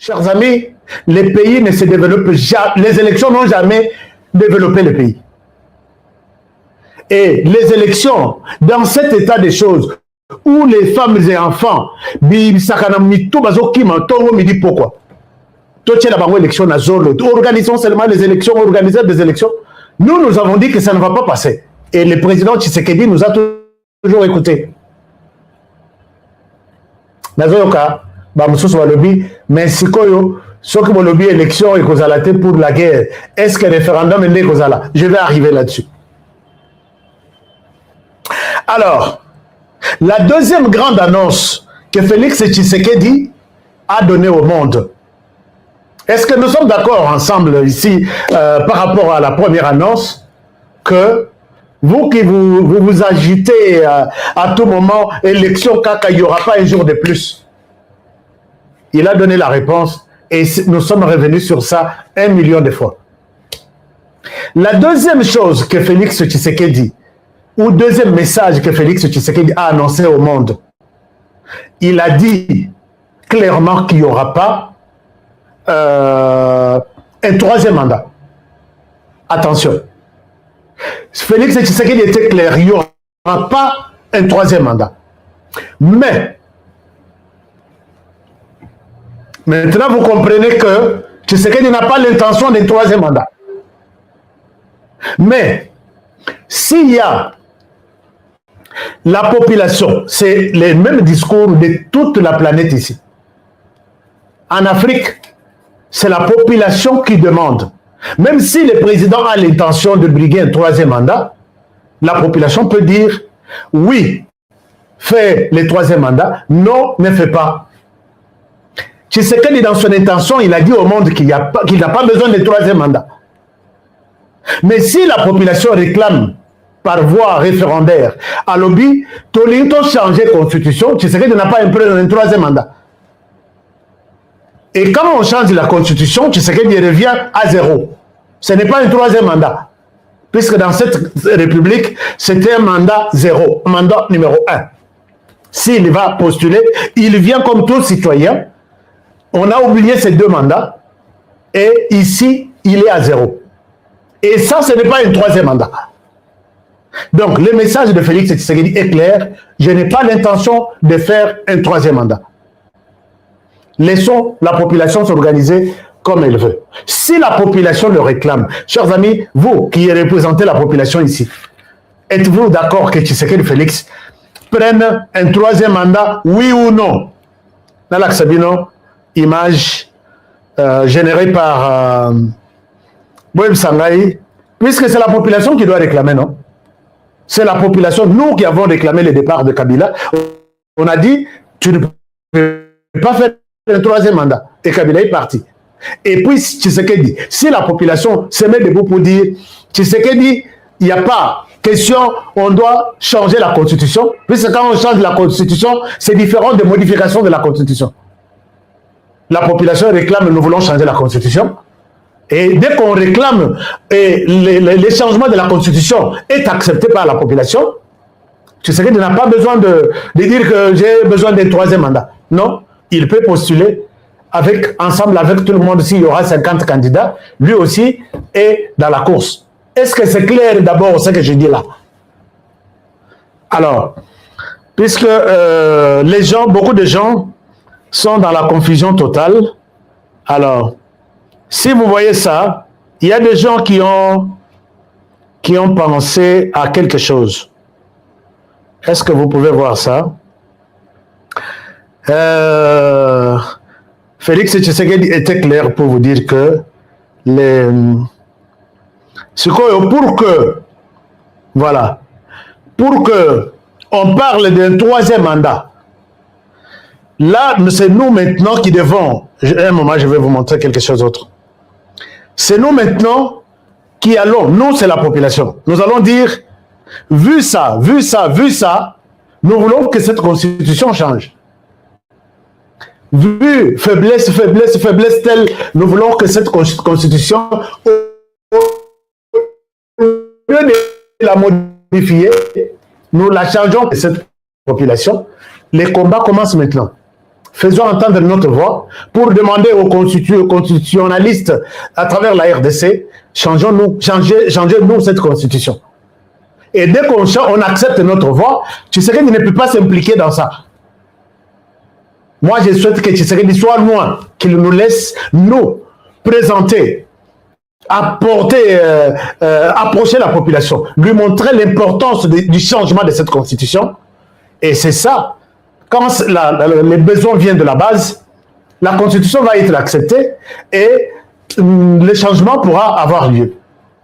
Chers amis, les pays ne se développent jamais, les élections n'ont jamais développé le pays. Et les élections, dans cet état des choses, où les femmes et enfants, organisons seulement les élections, organisons des élections. Nous avons dit que ça ne va pas passer. Et le président Tshisekedi nous a toujours écoutés. Mais si ceux qui ont élection et pour la guerre, est-ce que le référendum est je vais arriver là-dessus. Alors, la deuxième grande annonce que Félix Tshisekedi a donnée au monde, est-ce que nous sommes d'accord ensemble ici par rapport à la première annonce que vous qui vous agitez à tout moment, élection caca, il n'y aura pas un jour de plus. Il a donné la réponse et nous sommes revenus sur ça 1 million de fois. La deuxième chose que Félix Tshisekedi, ou deuxième message que Félix Tshisekedi a annoncé au monde, il a dit clairement qu'il n'y aura pas un troisième mandat. Attention. Félix Tshisekedi était clair, il n'y aura pas un troisième mandat. Mais, maintenant vous comprenez que Tshisekedi n'a pas l'intention d'un troisième mandat. Mais, s'il y a la population, c'est le même discours de toute la planète ici. En Afrique, c'est la population qui demande. Même si le président a l'intention de briguer un troisième mandat, la population peut dire oui, fais le troisième mandat, non, ne fais pas. Tshisekedi, dans son intention, il a dit au monde qu'il n'a pas besoin de troisième mandat. Mais si la population réclame par voie référendaire à lobby, Tolinto changer la constitution, Tshisekedi n'a pas un troisième mandat. Et quand on change la constitution, Tshisekedi revient à zéro. Ce n'est pas un troisième mandat. Puisque dans cette république, c'était un mandat zéro, un mandat numéro 1. S'il va postuler, il vient comme tout citoyen. On a oublié ces deux mandats. Et ici, il est à zéro. Et ça, ce n'est pas un troisième mandat. Donc, le message de Félix Tshisekedi est clair. Je n'ai pas l'intention de faire un troisième mandat. Laissons la population s'organiser comme elle veut. Si la population le réclame, chers amis, vous qui représentez la population ici, êtes-vous d'accord que Tshisekedi Félix prenne un troisième mandat, oui ou non? Nalak Sabino, image générée par Boeb Sangaï, puisque c'est la population qui doit réclamer, non? C'est la population, nous qui avons réclamé le départ de Kabila, on a dit, tu ne peux pas faire un troisième mandat. Et Kabila est parti. Et puis, Tshisekedi, si la population se met debout pour dire, Tshisekedi, il n'y a pas question, on doit changer la constitution, puisque quand on change la constitution, c'est différent des modifications de la constitution. La population réclame, nous voulons changer la constitution. Et dès qu'on réclame les changements de la constitution est accepté par la population, Tshisekedi n'a pas besoin de dire que j'ai besoin d'un troisième mandat. Non, il peut postuler ensemble avec tout le monde. S'il y aura 50 candidats, lui aussi est dans la course. Est-ce que c'est clair d'abord ce que je dis là? Alors, puisque beaucoup de gens sont dans la confusion totale, alors, si vous voyez ça, il y a des gens qui ont pensé à quelque chose. Est-ce que vous pouvez voir ça? Félix Tshisekedi était clair pour vous dire que pour que on parle d'un troisième mandat, là, c'est nous maintenant qui devons, un moment, je vais vous montrer quelque chose d'autre. C'est nous maintenant qui allons, nous c'est la population, nous allons dire, vu ça, nous voulons que cette constitution change. Vu faiblesse telle, nous voulons que cette constitution, au lieu de la modifier, nous la changeons de cette population. Les combats commencent maintenant. Faisons entendre notre voix pour demander aux constitutionnalistes à travers la RDC, changez-nous cette constitution. Et dès qu'on accepte notre voix, Tshisekedi ne peut pas s'impliquer dans ça. Moi, je souhaite que Tshisekedi soit loin, qu'il nous laisse nous présenter, approcher la population, lui montrer l'importance du changement de cette constitution. Et c'est ça. Quand les besoins viennent de la base, la constitution va être acceptée et le changement pourra avoir lieu.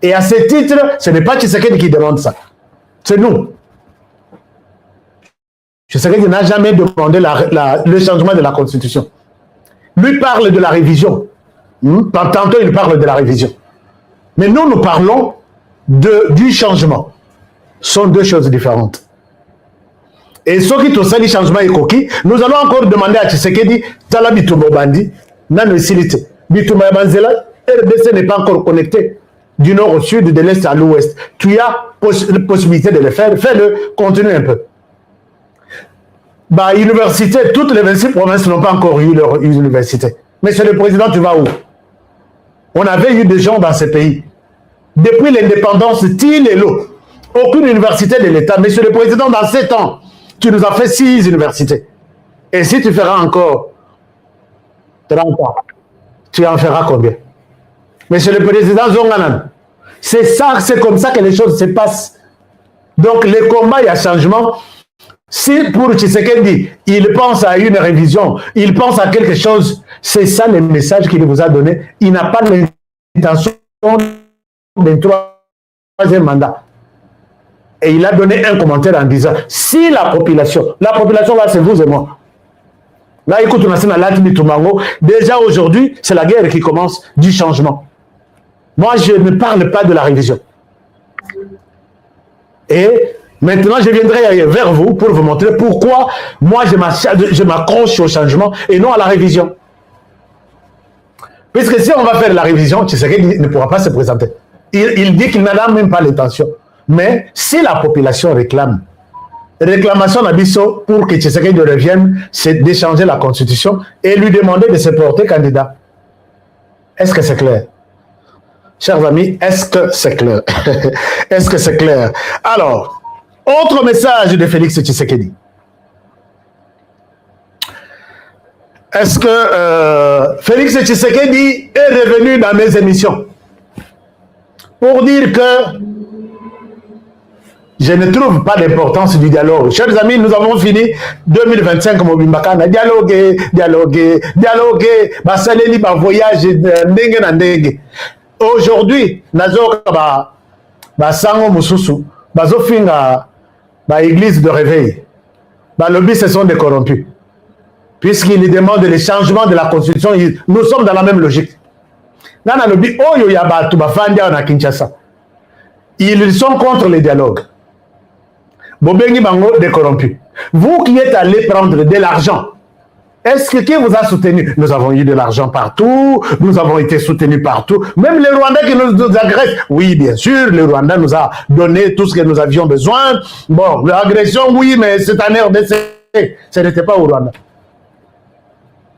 Et à ce titre, ce n'est pas Tshisekedi qui demande ça. C'est nous. Tshisekedi n'a jamais demandé le changement de la constitution. Lui parle de la révision. Tantôt, il parle de la révision. Mais nous parlons du changement. Ce sont deux choses différentes. Et ceux qui ont sali changement écoquis, nous allons encore demander à Tshisekedi, Tala Bitumbo Bandi, Nano Silite. Bitumbo Banzela, RDC n'est pas encore connecté du nord au sud, de l'est à l'ouest. Tu as la possibilité de le faire, fais-le, continue un peu. Bah, université, toutes les 26 provinces n'ont pas encore eu leur université. Monsieur le Président, tu vas où? On avait eu des gens dans ce pays. Depuis l'indépendance, til et l'eau. Aucune université de l'État. Monsieur le Président, dans 7 ans, tu nous as fait 6 universités. Et si tu feras encore 30 ans, tu en feras combien? Monsieur le Président Zonganan, c'est comme ça que les choses se passent. Donc, les combats, il y a changement. Si pour Tshisekedi, il pense à une révision, il pense à quelque chose, c'est ça le message qu'il vous a donné. Il n'a pas l'intention d'un 3e mandat. Et il a donné un commentaire en disant, si la population là c'est vous et moi. Là, écoute, déjà aujourd'hui, c'est la guerre qui commence du changement. Moi, je ne parle pas de la révision. Et maintenant, je viendrai vers vous pour vous montrer pourquoi moi, je m'accroche au changement et non à la révision. Puisque si on va faire la révision, Tshisekedi ne pourra pas se présenter. Il dit qu'il n'a même pas l'intention. Mais si la population réclame, réclamation d'Abisso pour que Tshisekedi revienne, c'est d'échanger la constitution et lui demander de se porter candidat. Est-ce que c'est clair? Chers amis, est-ce que c'est clair? Est-ce que c'est clair? Alors, autre message de Félix Tshisekedi. Est-ce que Félix Tshisekedi est revenu dans mes émissions pour dire que je ne trouve pas d'importance du dialogue. Chers amis, nous avons fini 2025 Mobimbakana. Dialoguer. Basaleli, voyage, ndenge na ndenge. Aujourd'hui, nazoka sango mususu, bazofinga église de réveil. Lobby, ce sont des corrompus. Puisqu'ils demandent le changement de la constitution, nous sommes dans la même logique. Nana lobby, oyo ya batu bafandia na Kinshasa. Ils sont contre les dialogues. Bobengi bango des corrompus. Vous qui êtes allé prendre de l'argent, est-ce que qui vous a soutenu? Nous avons eu de l'argent partout, nous avons été soutenus partout. Même les Rwandais qui nous agressent. Oui, bien sûr, le Rwanda nous a donné tout ce que nous avions besoin. Bon, l'agression, oui, mais c'est un RDC. Ce n'était pas au Rwanda.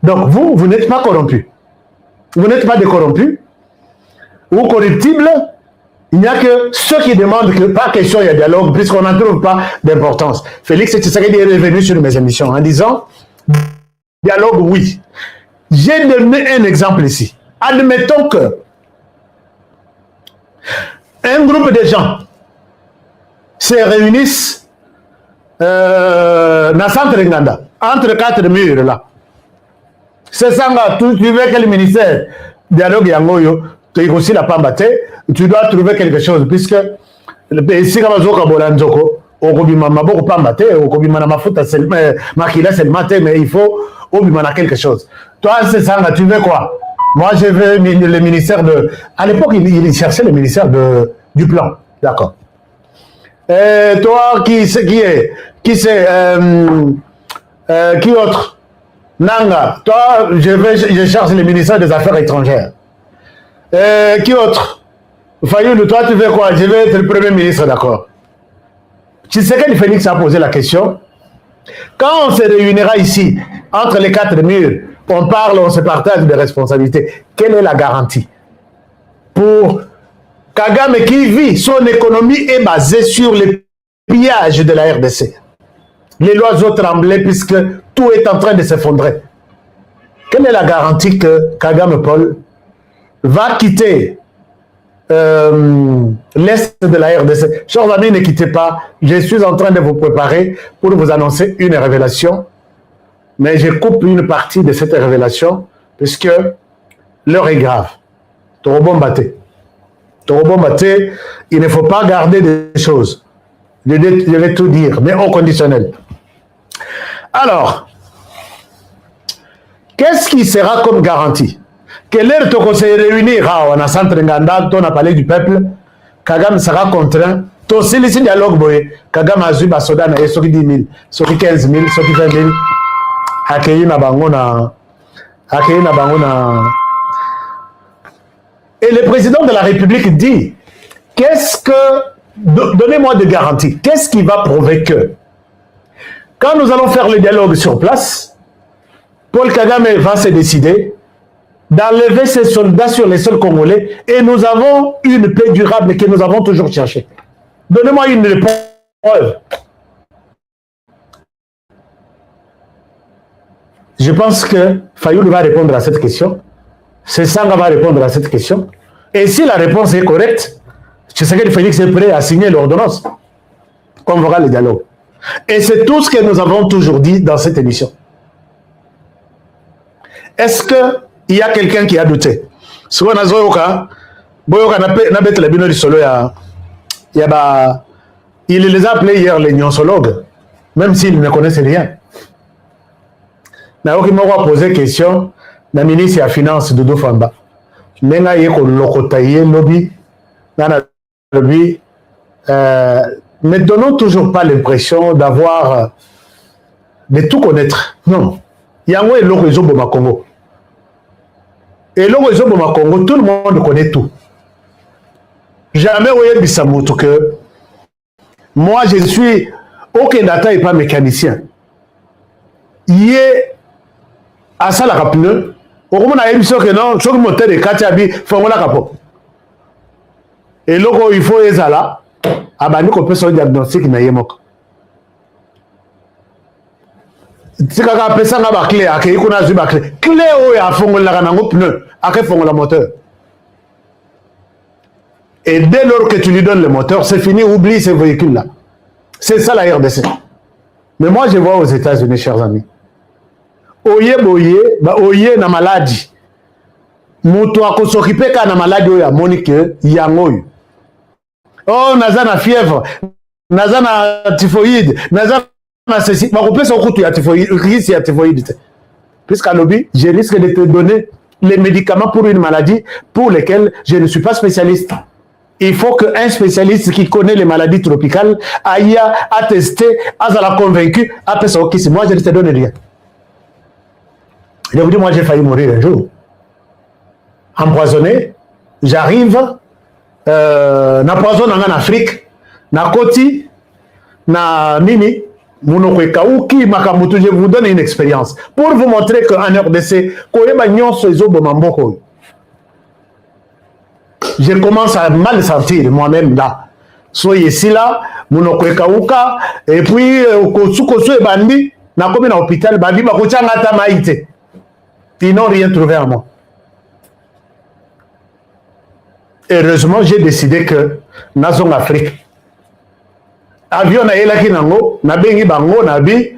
Donc, vous n'êtes pas corrompus. Vous n'êtes pas des corrompus ou corruptibles. Il n'y a que ceux qui demandent que pas question il y a dialogue, puisqu'on n'en trouve pas d'importance. Félix Tshisekedi est revenu sur mes émissions en disant dialogue, oui. J'ai donné un exemple ici. Admettons que un groupe de gens se réunissent dans centre Nganda, entre 4 murs là. C'est ça, tu veux quel ministère dialogue yangoyo, tu es aussi la pambate, tu dois trouver quelque chose, puisque si comme Zoka Bolanzoko, Okobima Maboko pambate, Okobima Mafuta Makila Selmate, mais il faut Obimana quelque chose. Toi, c'est ça, tu veux quoi? Moi, je veux le ministère de. À l'époque, il cherchait le ministère du plan. D'accord. Toi, qui autre? Nanga, toi, je cherche le ministère des Affaires étrangères. Qui autre? Fayoulou, toi, tu veux quoi? Je veux être le Premier ministre, d'accord. Tshisekedi Félix a posé la question. Quand on se réunira ici, entre les quatre murs, on parle, on se partage des responsabilités. Quelle est la garantie pour Kagame qui vit, son économie est basée sur le pillage de la RDC. Les lois ont tremblé puisque tout est en train de s'effondrer. Quelle est la garantie que Kagame Paul va quitter l'Est de la RDC? Chers amis, ne quittez pas. Je suis en train de vous préparer pour vous annoncer une révélation. Mais je coupe une partie de cette révélation puisque l'heure est grave. Torobombaté. Torobombaté, il ne faut pas garder des choses. Je vais tout dire, mais au conditionnel. Alors, qu'est-ce qui sera comme garantie? Que l'heure qu'on se réunira au centre Nganda, on a parlé du peuple, Kagame sera contraint. Tout ce dialogue, Kagame a eu Basoda, il y a 10 000, 15 000, 20 000. Et le président de la République dit, donnez-moi des garanties, qu'est-ce qui va prouver que quand nous allons faire le dialogue sur place, Paul Kagame va se décider d'enlever ses soldats sur les sols congolais et nous avons une paix durable que nous avons toujours cherchée. Donnez-moi une preuve. Je pense que Fayoul va répondre à cette question. Sessanga va répondre à cette question. Et si la réponse est correcte, Tshisekedi Félix est prêt à signer l'ordonnance. On verra le dialogue. Et c'est tout ce que nous avons toujours dit dans cette émission. Est-ce qu'il y a quelqu'un qui a douté? Il les a appelés hier les nyonsologues, même s'ils ne connaissent rien. Naoki moko poser question na ministre de la Finance Doudou Famba. Nenga yeko lokotaye lobby na lobby mais donnons toujours pas l'impression d'avoir de tout connaître. Non. Yango et loko ezo boma Congo. Et loko ezo boma Congo, tout le monde connaît tout. Jamais oye bisamutu que moi je suis aucun data et pas mécanicien. Yé à ça la rapide, au moment où il y a que non, sur le moteur de Katiabi, fongola capo. Et là, il faut les là, abandonner qu'on peut son diagnostic na yemok. C'est quand on appelle ça la clé, à qui on a vu la clé. Clé où il y a fongola canango pneu, à qui fongola moteur. Et dès lors que tu lui donnes le moteur, c'est fini, oublie ces véhicules-là. C'est ça la RDC. Mais moi, je vois aux États-Unis, chers amis. Oye na maladie. Mutu akosokipe ka na maladie oya monike yangoy. Oh naza na fièvre, naza na typhoïde, naza na ceci. Ma kopesa okutu ya typhoïde, risque ya typhoïde. Puisqu'à lobby, je risque de te donner les médicaments pour une maladie pour lesquelles je ne suis pas spécialiste. Il faut qu'un spécialiste qui connaît les maladies tropicales aille attester, azala convaincu, après ça, ok, moi je ne te donne rien. Je vous dis, moi j'ai failli mourir un jour. Empoisonné, j'arrive, n'empoisonne en Afrique, na Koti, na Nini, Mounokouki, Makamutu, je vous donne une expérience. Pour vous montrer qu'en RDC, je commence à mal sentir moi-même là. Soyez ici là, Mounokouka, et puis, Kosukosu et Bandi, na comme dans l'hôpital, Bandi, Bakochanga Maïte. Ils n'ont rien trouvé à moi. Heureusement, j'ai décidé que Nazon Afrique. Avion na elaki nango, na bengi bango, na bi,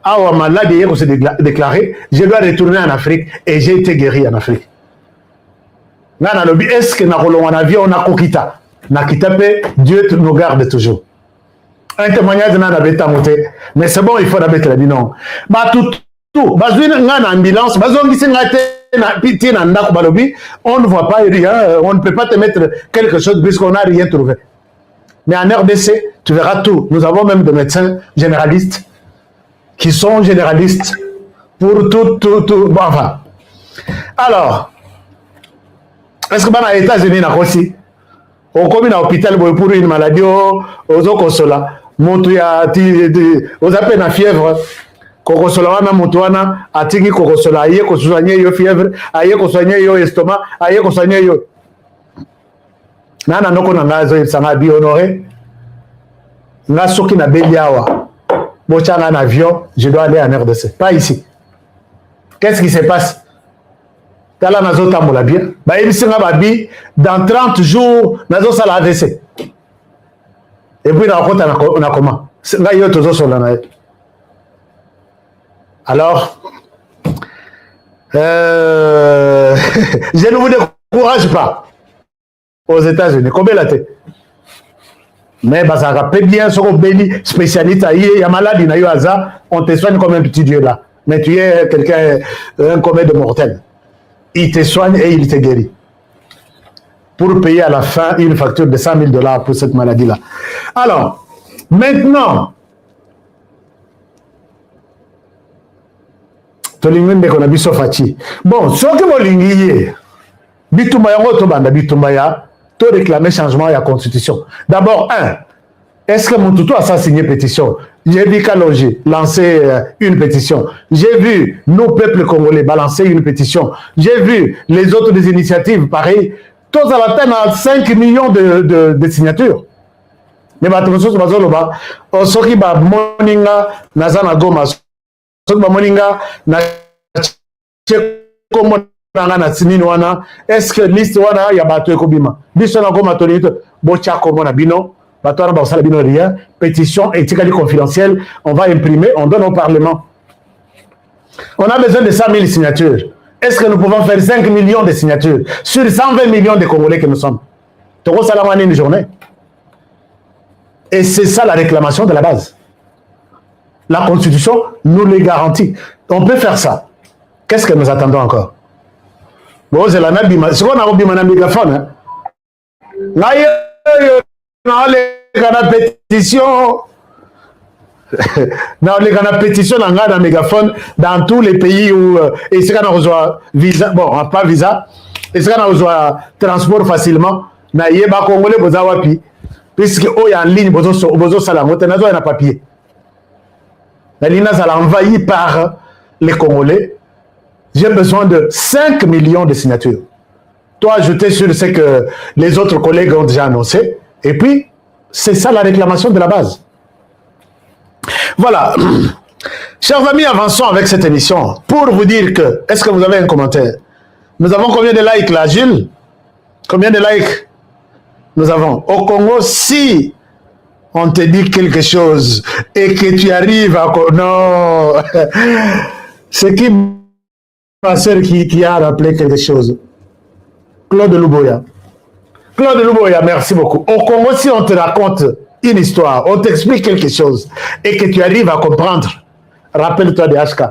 awa malade hier s'est déclaré, je dois retourner en Afrique et j'ai été guéri en Afrique. Nana lobi, est-ce que na rolon en avion, na kokita? Na kitape, Dieu nous garde toujours. Un témoignage na beta monté, mais c'est bon, il faut la mettre la dit non. Bah tout. On ne voit pas rien, on ne peut pas te mettre quelque chose puisqu'on n'a rien trouvé. Mais en RDC, tu verras tout. Nous avons même des médecins généralistes qui sont généralistes pour tout. Bon, enfin. Alors, est-ce que dans les États-Unis, on a aussi, on commet à l'hôpital pour une maladie, aux consola. moto ya aux appels na fièvre kokosola wana moto wana atiki kokosola aye kosoigner yo fièvre aye kosoigner yo estomac aye kosoigner yo nana noko na ngazo yebisanga bi honoré nga soki na beli awa bochanga en avion je dois aller en RDC pas ici. Qu'est-ce qui se passe? Tala nazo tambola bien ba ebisinga babi dans 30 jours nazo sala AVC et puis na kota na comment nga yo tozo sola na. Alors je ne vous décourage pas aux États-Unis combien la tête mais bah ça rappelle bien ce qu'on bénit spécialiste il y a maladie na yo aza on te soigne comme un petit dieu là mais tu es quelqu'un un commun de mortel. Il te soigne et il te guérit. Pour payer à la fin une facture de $100,000 pour cette maladie-là. Alors, maintenant, bon, ce que vous voulez, tu réclamer changement de la Constitution. D'abord, est-ce que Moutoutou a ça signé pétition? J'ai vu Kalonji lancer une pétition. J'ai vu nos peuples congolais balancer une pétition. J'ai vu les autres des initiatives, pareil. Tous à la peine à 5 millions de signatures. Mais maintenant, ce qui va moninga nazana goma, ce qui va moninga na est-ce que liste wana ya bato ekobima? Biso na goma tonito bocha komona bino. Rien, pétition éthique confidentielle, on va imprimer, on donne au Parlement. On a besoin de 100 000 signatures. Est-ce que nous pouvons faire 5 millions de signatures sur 120 millions de Congolais que nous sommes? Toro Salamani une journée. Et c'est ça la réclamation de la base. La Constitution nous les garantit. On peut faire ça. Qu'est-ce que nous attendons encore? Bon, c'est la même. Ce qu'on a oublié, mon mégaphone. Dans les pétitions, dans les pétitions, dans mégaphone, dans tous les pays où et c'est quand on reçoit visa, bon, pas visa, et c'est quand on reçoit transport facilement, na yeba congolais bozawapi, puisque oh y a en ligne bozo salango, tenazo y a papier. La ligne ça envahi par les Congolais. J'ai besoin de 5 millions de signatures. Toi, ajouter sur ce que les autres collègues ont déjà annoncé. Et puis, c'est ça la réclamation de la base. Voilà. Chers amis, avançons avec cette émission pour vous dire que, est-ce que vous avez un commentaire? Nous avons combien de likes là, Gilles? Combien de likes nous avons? Au Congo, si on te dit quelque chose et que tu arrives à... Non. C'est qui ma soeur qui a rappelé quelque chose? Claude Louboya. Claude Louboya, merci beaucoup. Au Congo, si on te raconte une histoire, on t'explique quelque chose et que tu arrives à comprendre, rappelle-toi de HK.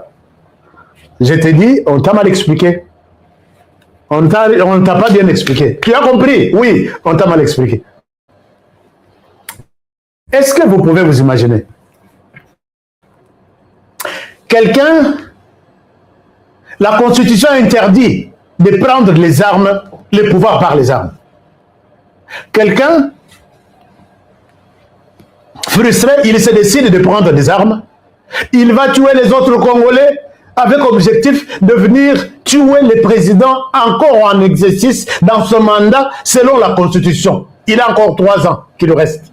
Je te dis, on t'a mal expliqué. On ne t'a pas bien expliqué. Tu as compris? Oui, on t'a mal expliqué. Est-ce que vous pouvez vous imaginer? Quelqu'un, la Constitution interdit de prendre les armes, les pouvoirs par les armes. Quelqu'un, frustré, il se décide de prendre des armes. Il va tuer les autres Congolais avec objectif de venir tuer le président encore en exercice dans ce mandat selon la Constitution. Il a encore 3 ans qu'il lui reste.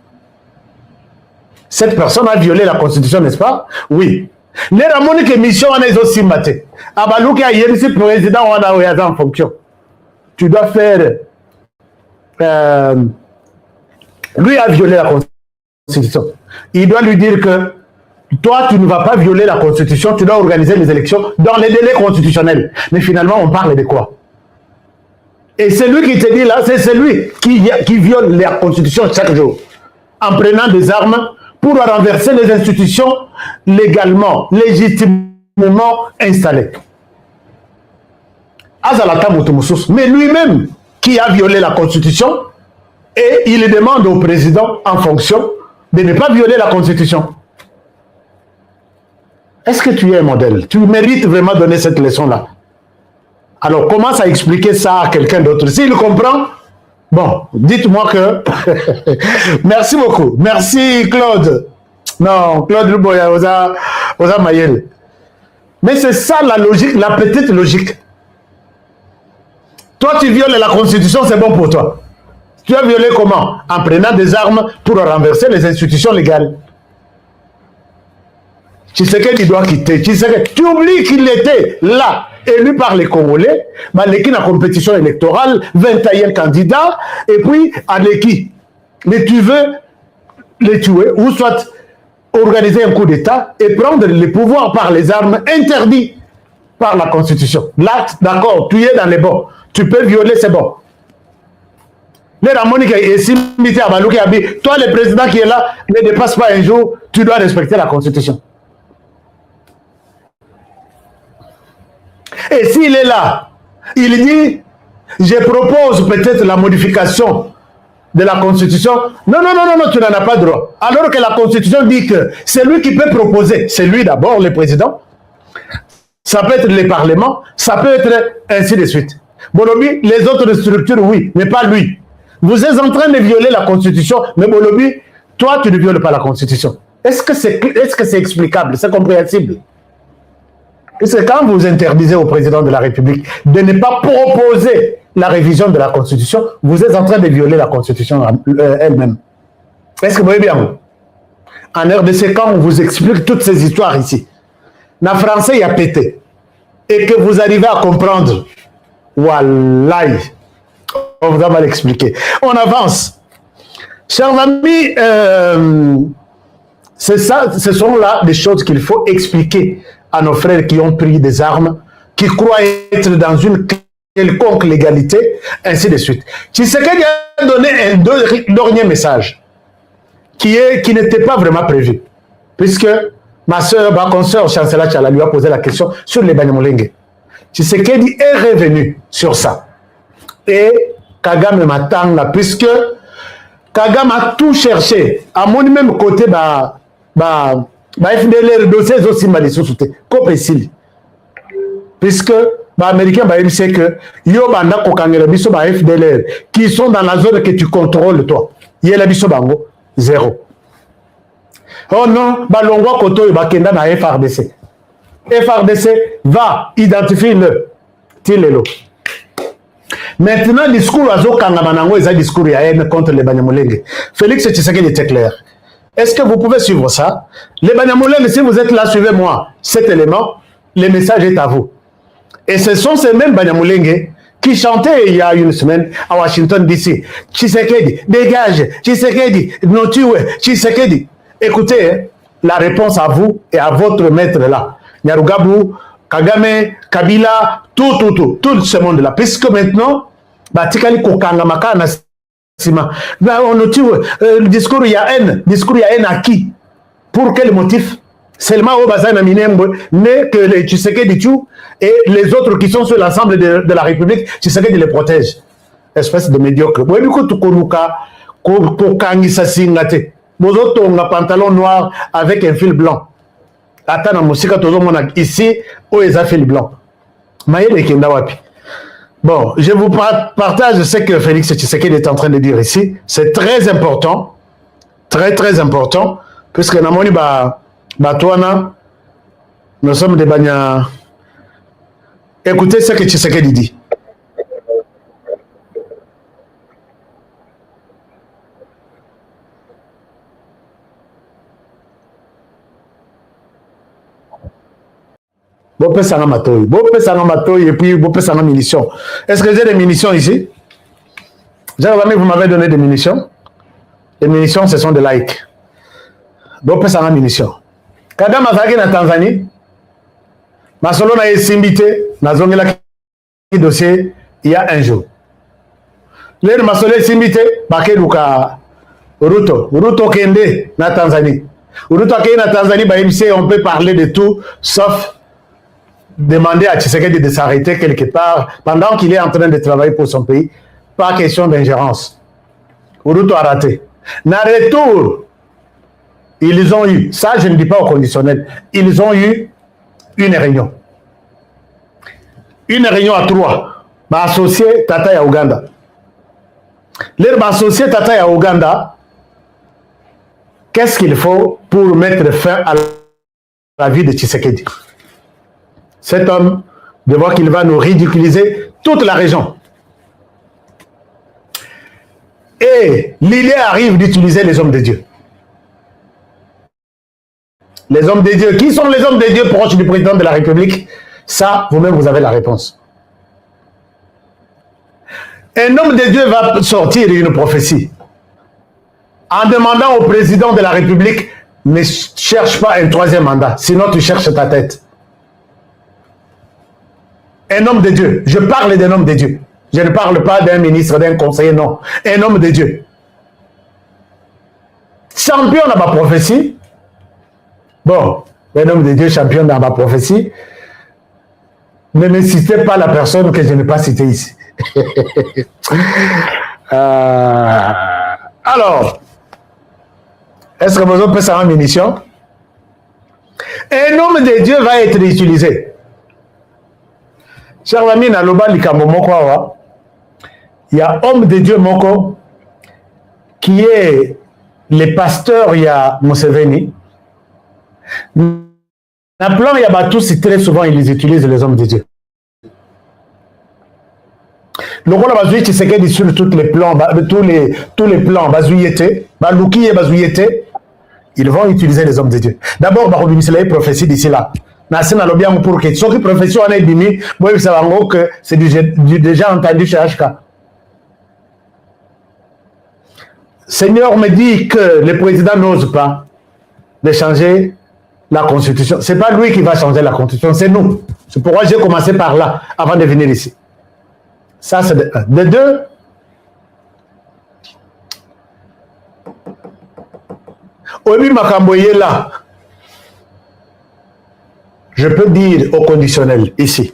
Cette personne a violé la Constitution, n'est-ce pas? Oui. Les Ramoni qui mission en aussi maté. Abalouki a yéri président en fonction. Tu dois faire... lui a violé la Constitution. Il doit lui dire que toi, tu ne vas pas violer la Constitution, tu dois organiser les élections dans les délais constitutionnels. Mais finalement, on parle de quoi? Et celui qui te dit là, c'est celui qui viole la Constitution chaque jour, en prenant des armes pour renverser les institutions légalement, légitimement installées. Azalata Moutoumoussous, mais lui-même qui a violé la Constitution, et il demande au président en fonction de ne pas violer la Constitution. Est-ce que tu es un modèle? Tu mérites vraiment donner cette leçon-là. Alors, commence à expliquer ça à quelqu'un d'autre. S'il comprend, bon, dites-moi que... Merci beaucoup. Merci, Claude. Non, Claude Luboya, Oza Mayel. Mais c'est ça la logique, la petite logique. Toi, tu violes la Constitution, c'est bon pour toi. Tu as violé comment? En prenant des armes pour renverser les institutions légales. Tu sais qu'il doit quitter. Tu oublies qu'il était là, élu par les Congolais, Maleki dans la compétition électorale, 21 candidats, et puis Aleki. Mais tu veux les tuer, ou soit organiser un coup d'État et prendre les pouvoirs par les armes interdits par la Constitution. Là, d'accord, tu es dans les bons. Tu peux violer, c'est bon. Toi, le président qui est là, ne dépasse pas un jour, tu dois respecter la Constitution. Et s'il est là, il dit, je propose peut-être la modification de la Constitution. Non, non, non, non, non, tu n'en as pas droit. Alors que la Constitution dit que c'est lui qui peut proposer. C'est lui d'abord, le président. Ça peut être le Parlement, ça peut être ainsi de suite. Bolobi, les autres structures, oui, mais pas lui. Vous êtes en train de violer la Constitution, mais Bolobi, toi, tu ne violes pas la Constitution. Est-ce que c'est explicable? C'est compréhensible? Et c'est quand vous interdisez au président de la République de ne pas proposer la révision de la Constitution, vous êtes en train de violer la Constitution elle-même. Est-ce que vous voyez bien? En RDC, quand on vous explique toutes ces histoires ici, le français il a pété, et que vous arrivez à comprendre, wallahi, on vous a mal expliqué. On avance. Chers amis, c'est ça, ce sont là des choses qu'il faut expliquer à nos frères qui ont pris des armes, qui croient être dans une quelconque légalité, ainsi de suite. Tshisekedi a donné un dernier message qui n'était pas vraiment prévu, puisque ma soeur, ma consoeur Chancela Tchala lui a posé la question sur les Banyamulenge. Tshisekedi est revenu sur ça. Et Kagame m'attend là, puisque Kagame a tout cherché, à mon même côté, FDLR dossier aussi mal sous-souté, puisque les Américains sait que yo banda kokangela biso ba FDLR qui sont dans la zone que tu contrôles toi. Yela biso bango zéro. Oh non, balongwa koto bakenda na FRDC. FRDC va identifier le tilelo. Maintenant, le discours à Zokangamanango est un discours à haine contre les Banyamulenge. Félix Tshisekedi était clair. Est-ce que vous pouvez suivre ça? Les Banyamulenge, si vous êtes là, suivez-moi cet élément, le message est à vous. Et ce sont ces mêmes Banyamulenge qui chantaient il y a une semaine à Washington DC. Tshisekedi, dégage, Tshisekedi, Notiwe, Tshisekedi. Écoutez, hein, la réponse à vous et à votre maître là. Nyarugabu, Kagame, Kabila, tout ce monde-là. Puisque maintenant, Batikali Kokangamaka na Sima. Le discours il y a haine. Discours il y a haine à qui? Pour quel motif? Seulement au Bazana Minembo, mais que les Tshisekedi Tchou et les autres qui sont sur l'ensemble de la République, Tshisekedi les protège. Espèce de médiocre. Bon, du coup, tu konuka, kokangisa singate. Bozoto on a pantalon noir avec un fil blanc. Attends, ici, où est un fil blanc? Bon, je vous partage ce que Félix Tshisekedi est en train de dire ici. C'est très important, très très important, puisque Namoni Batouana, nous sommes des Banya. Écoutez ce que Tshisekedi dit. Bopé Sangamatoy et puis Bopé Sangam munitions. Est-ce que j'ai des munitions ici? Jamais vous m'avez donné des munitions. Les munitions, ce sont des likes. Bopé Sangam munitions. Kagame Azaki na Tanzanie, Masolo na Esimbité, na Zongela dossier, il y a un jour. L'air Masolo Esimbité, Bakeluka Ruto Kende na Tanzanie. Ruto Kende na Tanzanie, on peut parler de tout, sauf demander à Tshisekedi de s'arrêter quelque part pendant qu'il est en train de travailler pour son pays. Pas question d'ingérence. Uruto a raté. Na retour, ils ont eu, ça je ne dis pas au conditionnel, ils ont eu une réunion. Une réunion à 3. Associé Tata ya Uganda. L'air associé Tata ya Uganda, qu'est-ce qu'il faut pour mettre fin à la vie de Tshisekedi? Cet homme, de voir qu'il va nous ridiculiser toute la région. Et l'idée arrive d'utiliser les hommes de Dieu. Les hommes de Dieu. Qui sont les hommes de Dieu proches du président de la République? Ça, vous-même, vous avez la réponse. Un homme de Dieu va sortir une prophétie en demandant au président de la République, ne cherche pas un troisième mandat, sinon tu cherches ta tête. Un homme de Dieu. Je parle d'un homme de Dieu. Je ne parle pas d'un ministre, d'un conseiller, non. Un homme de Dieu. Champion dans ma prophétie. Bon, un homme de Dieu champion dans ma prophétie. Ne me citez pas la personne que je n'ai pas citée ici. Alors, est-ce que vous avez ça en munition? Un homme de Dieu va être utilisé. Cher ami, il y a homme de Dieu Moko qui est le pasteur, il y a Museveni. Dans plan, il y a tous, très souvent, ils utilisent les hommes de Dieu. Le rôle de Tshisekedi sur tous les plans, tous les plans, ils vont utiliser les hommes de Dieu. D'abord, c'est la prophétie d'ici là. Pour que ceux qui prophétie en ébimi, c'est déjà entendu chez HK. Seigneur me dit que le président n'ose pas de changer la constitution. Ce n'est pas lui qui va changer la constitution, c'est nous. C'est pourquoi j'ai commencé par là, avant de venir ici. Ça, c'est de un. De deux, Obi Makamboye là, je peux dire au conditionnel ici.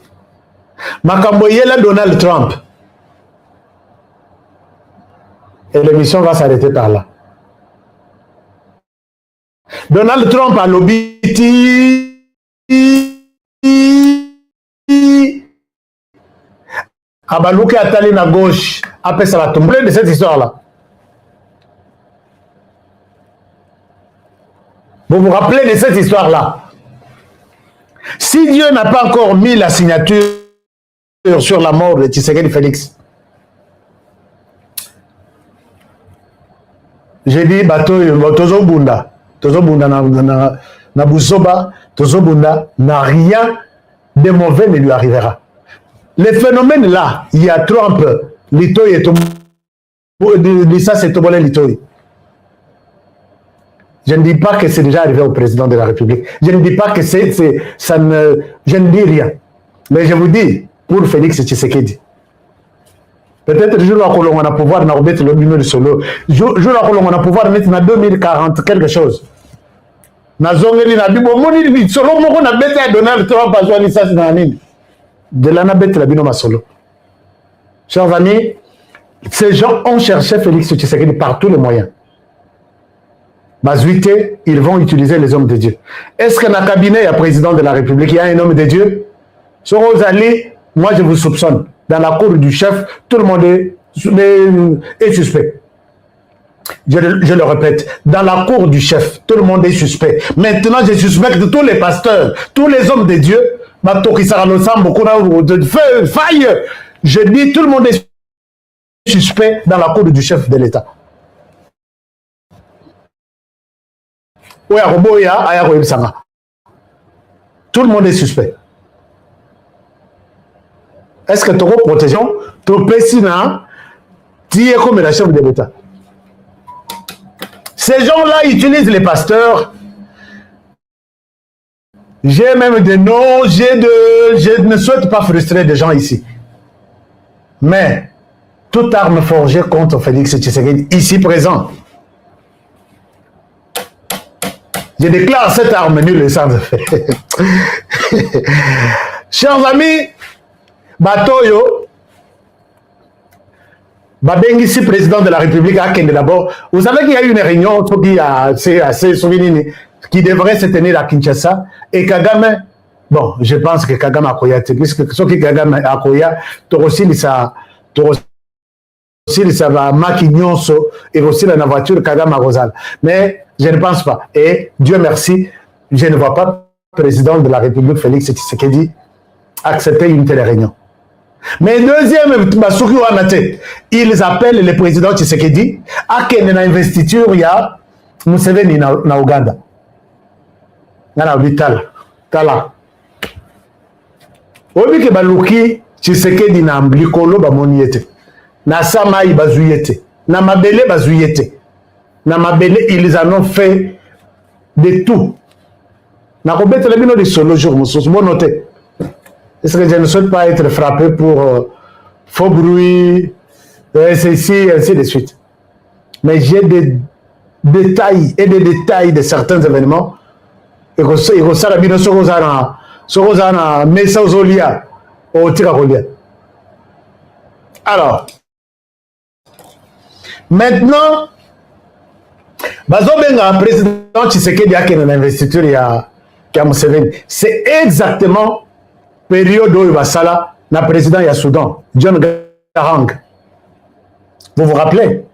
Makamboye là, Donald Trump. Et l'émission va s'arrêter par là. Donald Trump a lobby. Abalouké Atali na gauche. Après ça va tomber de cette histoire-là. Vous vous rappelez de cette histoire-là? Si Dieu n'a pas encore mis la signature sur la mort de Tshisekedi Félix, j'ai dit, Tozobunda na Busoba, Tozobunda, n'a rien de mauvais ne lui arrivera. Le phénomène là, il y a Trump, Litoy et ça c'est Tobolé Litoy. Je ne dis pas que c'est déjà arrivé au président de la République. Je ne dis pas que je ne dis rien. Mais je vous dis, pour Félix Tshisekedi, peut-être le jour où on a pouvoir mettre le numéro de solo, le jour où on a pouvoir mettre en 2040 quelque chose. De l'anabette la binoma solo. Chers amis, ces gens ont cherché Félix Tshisekedi par tous les moyens. Bazuité, ils vont utiliser les hommes de Dieu. Est-ce que dans le cabinet, il y a président de la République, il y a un homme de Dieu? Sur Rosali, moi je vous soupçonne. Dans la cour du chef, tout le monde est suspect. Je le répète, dans la cour du chef, tout le monde est suspect. Maintenant, je suspecte tous les pasteurs, tous les hommes de Dieu. Je dis, tout le monde est suspect dans la cour du chef de l'État. Tout le monde est suspect. Est-ce que tu as protection? Tu es comme la chef de l'État. Ces gens-là utilisent les pasteurs. J'ai même des noms, je ne souhaite pas frustrer des gens ici. Mais toute arme forgée contre Félix Tshisekedi, ici présent, je déclare cette arme nulle et sans effet. Chers amis, Batoyo, Babengisi, président de la République, à Kende d'abord. Vous savez qu'il y a eu une réunion qui devrait se tenir à Kinshasa. Et Kagame, bon, je pense que Kagame a Koya, puisque ce qui Kagame a Koya, Torosili, ça, aussi ça va maquignoso et aussi la voiture Kagame Rosal. Mais je ne pense pas. Et Dieu merci, je ne vois pas le président de la République Félix Tshisekedi accepter une telle réunion. Mais deuxième, ils appellent le président Tshisekedi à qu'il y ait une investiture, il y a Museveni na Uganda. Nana Vital, Tala. Obi ke baluki Tshisekedi na mblikolo ba moniete. Na Samaï bazuyete. Na Mabele bazuyete. Na Mabele, ils en ont fait de tout. Na kobete le bino de solo jour, monsieur. Bon noté. Est-ce que je ne souhaite pas être frappé pour faux bruit, ceci, ainsi de suite. Mais j'ai des détails et des détails de certains événements. Et que ça, la bino Sorozana, Mesa Ozolia, au Tirakolia. Alors, maintenant, Bazobenga, président Tshisekedi a une investiture, il y a Museveni. C'est exactement période où il va sala na président ya Soudan, John Garang. Vous vous rappelez?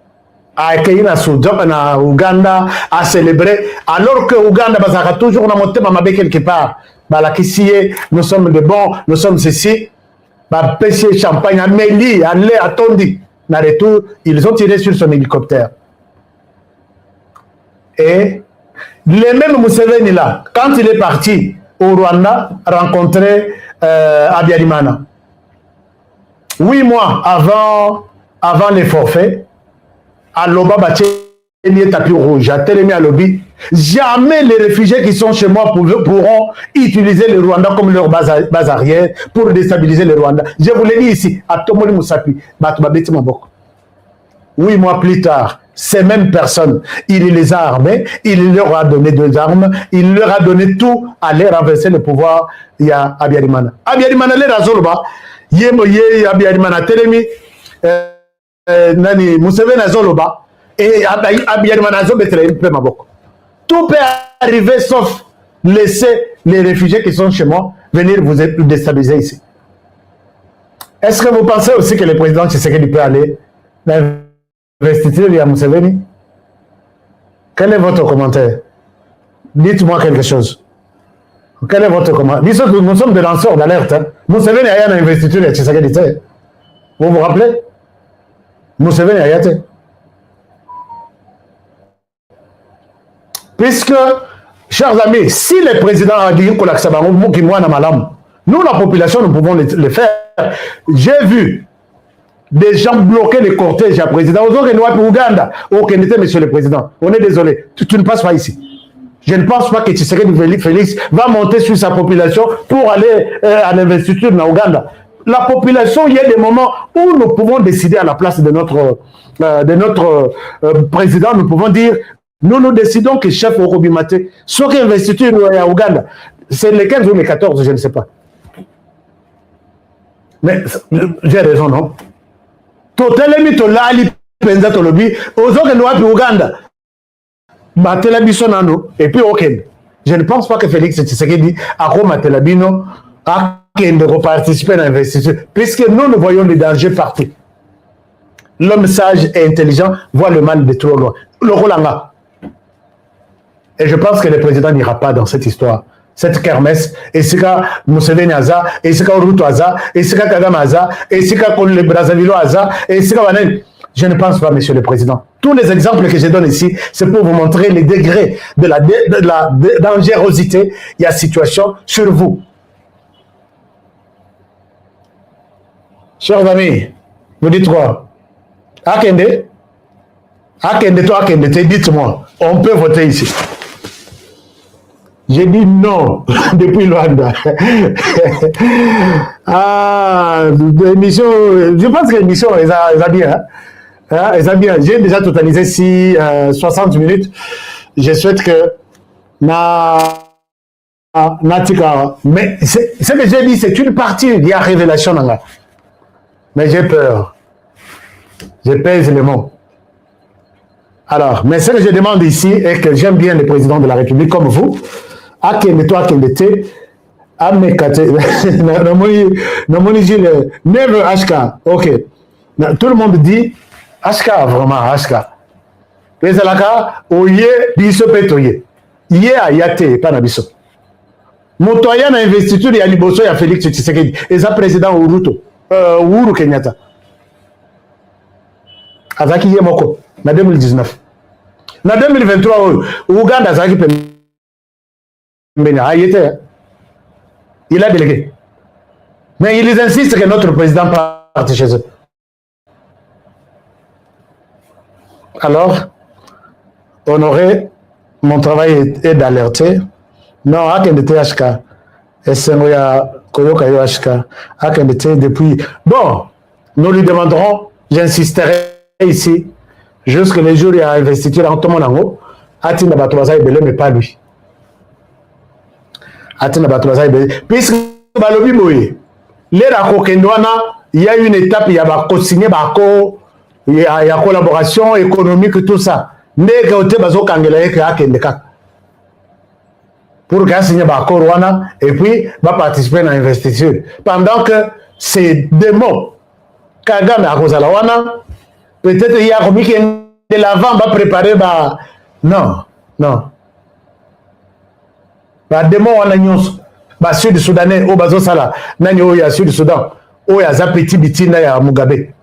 A accueilli na Soudan, na Ouganda, a célébré, alors que Ouganda bazaka toujours na monté mamabe quelque part. Balakisie, nous sommes de bons, nous sommes ceci. Ba pêcher champagne, à Meli, à lait, à Tondi. Na retour, ils ont tiré sur son hélicoptère. Et les mêmes Museveni là, quand il est parti au Rwanda, rencontrer Abiyarimana. 8 mois avant les forfaits, à Loba Baché, tapis rouge, à Télémé à Lobby, jamais les réfugiés qui sont chez moi pourront utiliser le Rwanda comme leur base arrière pour déstabiliser le Rwanda. Je vous l'ai dit ici, à Tomoli Moussapi, 8 mois plus tard, ces mêmes personnes, il les a armés, il leur a donné 2 armes, il leur a donné tout à les renverser le pouvoir. Il y a Abiyarimana. Abiyarimana, les Razolba, Yemoye, Abiyarimana, Telemi, Nani, Museveni Azoloba, et Abiyarimana Azolba, tout peut arriver sauf laisser les réfugiés qui sont chez moi venir vous déstabiliser ici. Est-ce que vous pensez aussi que le président Tshisekedi peut aller investiture à Museveni? Quel est votre commentaire? Dites-moi quelque chose. Quel est votre commentaire? Nous sommes des lanceurs d'alerte. Hein? Museveni a une investiture à Tshisekedi. Vous vous rappelez? Museveni a été. Puisque, chers amis, si le président a dit que nous, la population, nous pouvons le faire. J'ai vu des gens bloquer les cortèges à président. Ouganda. Ok, monsieur le président. On est désolé. Tu ne passes pas ici. Je ne pense pas que Tshisekedi Félix va monter sur sa population pour aller à l'investiture dans Ouganda. La population, il y a des moments où nous pouvons décider à la place de notre président. Nous pouvons dire, nous décidons que chef Orobimate, ce qui est investiture à Ouganda, c'est le 15 ou le 14, je ne sais pas. Mais j'ai raison, non? Totalemi tolali penza tolobi ozoke no wapi Uganda batela biso nano et puis ok. Je ne pense pas que Félix Tshisekedi a rematela bino a kende reparticiper à l'investiture puisque nous voyons les dangers partout. L'homme sage et intelligent voit le mal de trop loin. Le Rolanga. Et je pense que le président n'ira pas dans cette histoire. Cette kermesse, et c'est quand Museveni Aza, et c'est quand Ruto Aza, et c'est quand Kagame Aza, et c'est quand le Brazzaville Aza, et c'est quand Wanen. Je ne pense pas, monsieur le président. Tous les exemples que je donne ici, c'est pour vous montrer les degrés de la dangerosité et la situation sur vous. Chers amis, vous dites quoi? Akende? Akende, toi, Akende, dites-moi, on peut voter ici. J'ai dit non depuis Luanda. L'émission, je pense que l'émission, elle a bien. Hein? Elle a bien. J'ai déjà totalisé 60 minutes. Je souhaite que Natika. Mais ce que j'ai dit, c'est une partie de la révélation. Mais j'ai peur. Je pèse les mots. Alors, mais ce que je demande ici est que j'aime bien le président de la République comme vous. Akende toi akende amekate namoni never HK. Ok, tout le monde dit Ashka, vraiment, Ashka. Les alaka, oye, biso petoye. Yé a yate, pas na biso. Motoya na investiture ya liboso ya Félix Tshisekedi. Et ça, président Uhuru Kenyatta. Azaki yé moko, na 2019. Na 2023, Ouganda azaki pembeni. Ah, il était. Il a délégué. Mais ils insistent que notre président parte chez eux. Alors, honoré, mon travail est d'alerter. Non, Akendete HK. Essengoya Koyoka HK. Akendete depuis. Bon, nous lui demanderons, j'insisterai ici, jusque les jours où il a investiture en Tomonango, Atina Batouaza Ebele, mais pas lui. Atina Batouaza Ebele. Puisque Balobi Moye, l'era Kokendouana, il y a une étape, il y a co-signé, il y a collaboration économique, tout ça. Mais quand tu as Kangelaye, pour qu'il signe Rwanda et puis va participer à l'investiture. Pendant que c'est des mots, Kagame à cause de la Rwanda, peut-être il y a remis qui de l'avant va préparer. Non, non. Des mots on a nyonso. Sud Soudanais, au Bazo Sala, Nani Oya Sud Soudan, Oya Zapeti Bitina ya Mugabe,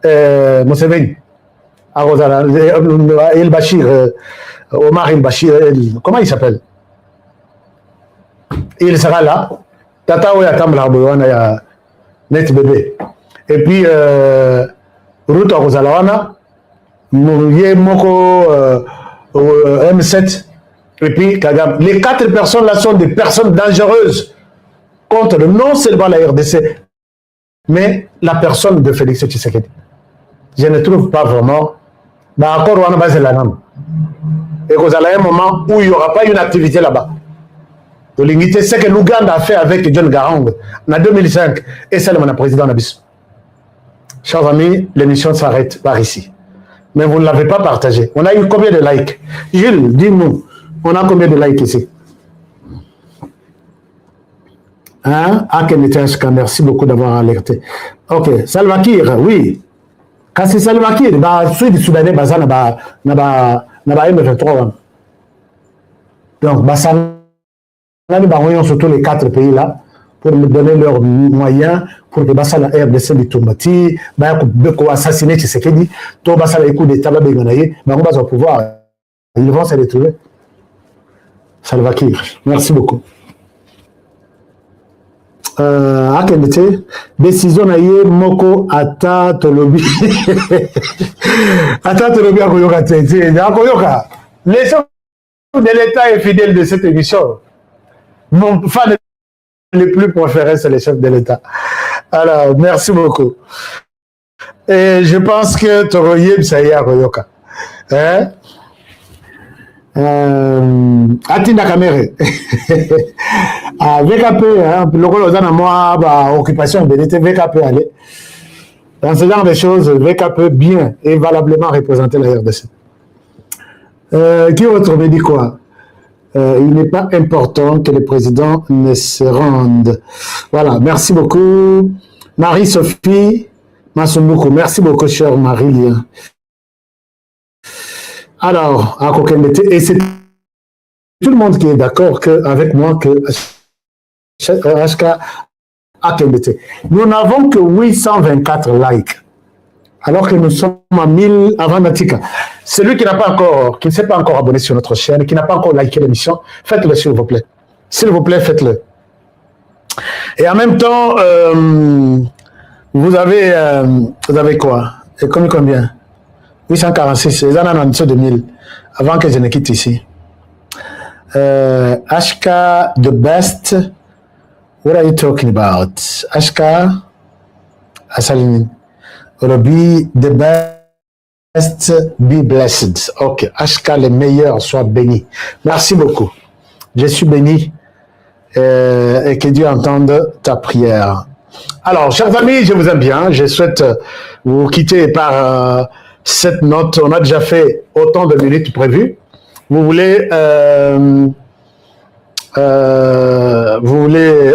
Museveni, Arozala, El Bashir, Omar El Bashir, comment il s'appelle? Il sera là. Tata Oya Tambla Boyana ya Net Bébé. Et puis, Ruto Arozalawana, Mouye Moko M7, et puis Kagame. Les 4 personnes là sont des personnes dangereuses contre non seulement la RDC, mais la personne de Félix Tshisekedi. Je ne trouve pas vraiment. Encore on a basé la norme. Et vous allez un moment où il n'y aura pas une activité là-bas. L'unité, c'est que l'Ouganda a fait avec John Garang en 2005 et c'est le président Nabis. Chers amis, l'émission s'arrête par ici. Mais vous ne l'avez pas partagé. On a eu combien de likes? Jules, dis-nous, on a combien de likes ici? Hein? Merci beaucoup d'avoir alerté. Ok, Salva Kiir, oui. Quand c'est Salva Kiir, ceux du Soudanais, n'a M23. Donc, surtout les 4 pays là, pour nous donner leurs moyens, pour que la RDC de Tombati, pour assassiner Tshisekedi, tout les coups d'État, pouvoir, ils vont se retrouver. Salva Kiir, merci beaucoup. Akendete, décision naie moko ata tolobi. Ata tolobi akoyoka tete, akoyoka. Les chefs de l'État est fidèle de cette émission. Mon fan le plus préféré, c'est les chefs de l'État. Alors, merci beaucoup. Et je pense que Toroyeb, ça y est, akoyoka. Hein? Atina Kamere. VKP, le rôle dans moi, occupation de l'État, VKP, allez. Dans ce genre de choses, VKP bien et valablement représenter la RDC. Qui autre me dit quoi? Il n'est pas important que le président ne se rende. Voilà, merci beaucoup. Marie-Sophie Masumbuku, merci beaucoup, chère Marie. Alors, à Kokendete, et c'est tout le monde qui est d'accord avec moi que HK Akendete. Nous n'avons que 824 likes, alors que nous sommes à 1000 avant Natika. Celui qui n'a pas encore, qui ne s'est pas encore abonné sur notre chaîne, qui n'a pas encore liké l'émission, faites-le s'il vous plaît. S'il vous plaît, faites-le. Et en même temps, vous avez quoi? Et combien? 846, les années en dessous de 1000, avant que je ne quitte ici. HK, the best. What are you talking about? HK, Asaline. Robi, the best, be blessed. Ok, HK, le meilleur, soit béni. Merci beaucoup. Je suis béni et que Dieu entende ta prière. Alors, chers amis, je vous aime bien. Je souhaite vous quitter par cette note. On a déjà fait autant de minutes prévues. Vous voulez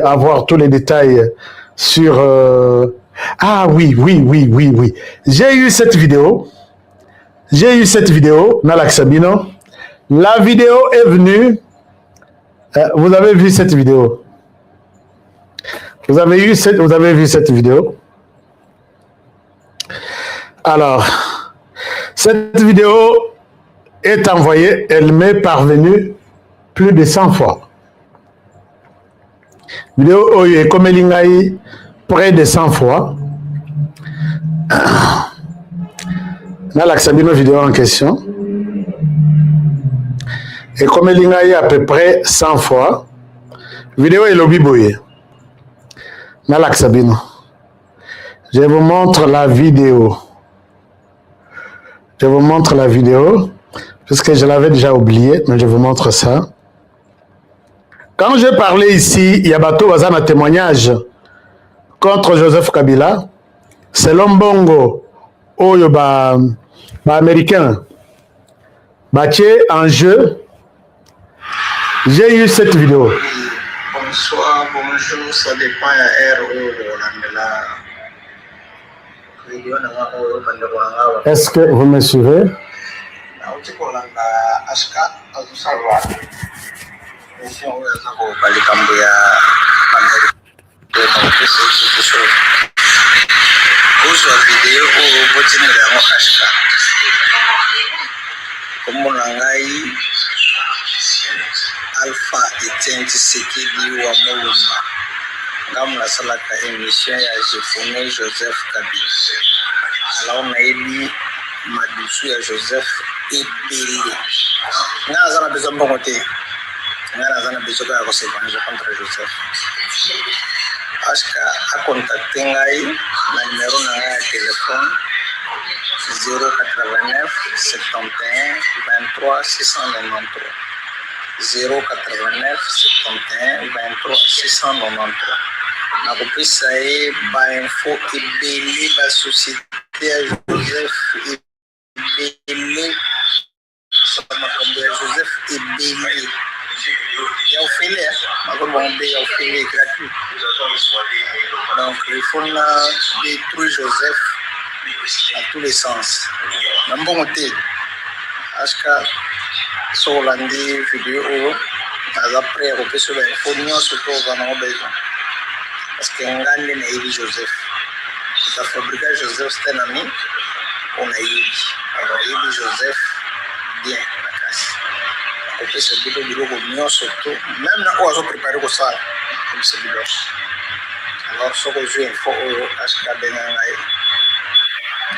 avoir tous les détails sur... Ah oui. J'ai eu cette vidéo J'ai eu cette vidéo, Nalak Sabino. La vidéo est venue. Vous avez vu cette vidéo. Vous avez vu cette vidéo. Alors, cette vidéo est envoyée, elle m'est parvenue plus de 100 fois. Vidéo oye comme Lingaï près de 100 fois. Nalak Sabino vidéo en question. Et comme Lingaï à peu près 100 fois. Vidéo est lobby boye. Nalak Sabino. Je vous montre la vidéo. Je vous montre la vidéo. Puisque je l'avais déjà oublié, mais je vous montre ça. Quand j'ai parlé ici, il y a Bato Wazana témoignage contre Joseph Kabila. C'est l'Ombongo, Oyoba, américain. Baché en jeu. J'ai eu cette vidéo. Bonsoir, bonjour, ça dépend de la Est-ce que vous me suivez? Alpha Etienne Tshisekedi wa Mulumba ngamu nasalaka émission ya Jefone Joseph Kabila alors nayebi madusu ya Joseph ebele nga azana besoin mbongo te nga azana besoin ya kosebanza contre Joseph aska akontakte ngai na numero na ngai ya telefone 089 71 23 693 089 71 23 693. Nakopesa ye bainfo ebele basosiété ya Joseph ebele makambo ya Joseph ebele ya ofele makambo ya ofele gratuit. Donc il faut détruire Joseph à tous les sens. Na mbongo te aska Solandi vidéo après repérer la information surtout dans besoin parce que ngandi na Eli Joseph ta fabriqué Joseph c'est un ami on a Eli Joseph bien la classe repérer ce vidéo bio surtout même na oiseau préparé pour ça comme ce vidéo alors ce que je info aska benangai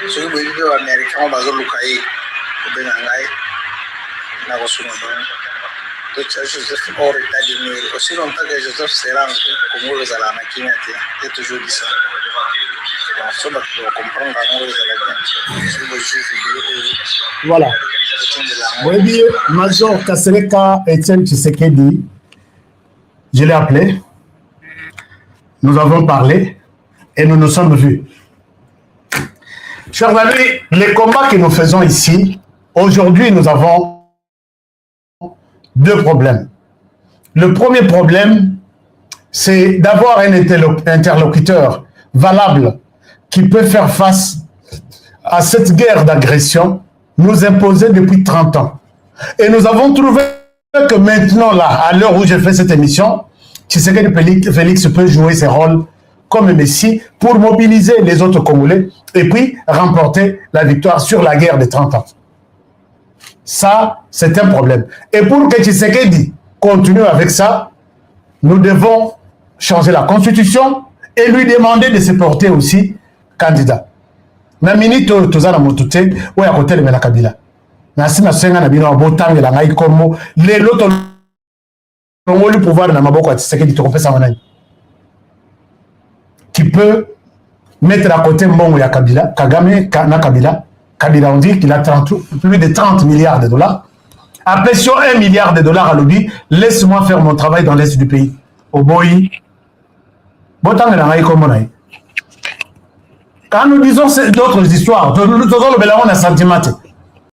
ce vidéo américain bazo lukai benangai na kosuna bon to Joseph hors état de nuire aussi longtemps que Joseph sera comme vous allez en Kenya c'est toujours dit ça donc ça doit comprendre voilà oui Major Kasereka Etienne Tshisekedi je l'ai appelé, nous avons parlé et nous nous sommes vus. Chers amis, les combats que nous faisons ici aujourd'hui, nous avons deux problèmes. Le premier problème, c'est d'avoir un interlocuteur valable qui peut faire face à cette guerre d'agression nous imposée depuis 30 ans. Et nous avons trouvé que maintenant, là, à l'heure où je fais cette émission, Tshisekedi Félix peut jouer ses rôles comme Messi pour mobiliser les autres Congolais et puis remporter la victoire sur la guerre de 30 ans. Ça, c'est un problème. Et pour que Tshisekedi continue avec ça, nous devons changer la constitution et lui demander de se porter aussi candidat. Na minute tozana motute ou ya côté de la Kabila. Na sina senga na bino botang la ngai komo les loto le pouvoir na maboko ya Tshisekedi to kopesa wanani. Qui peut mettre à côté mbongo ya Kabila, Kagame na Kabila. Kabila, on dit qu'il a plus de 30 milliards de dollars. Après sur 1 milliard de dollars à lobby, laisse-moi faire mon travail dans l'est du pays. Au boy. Quand nous disons d'autres histoires, nous avons le sentiment.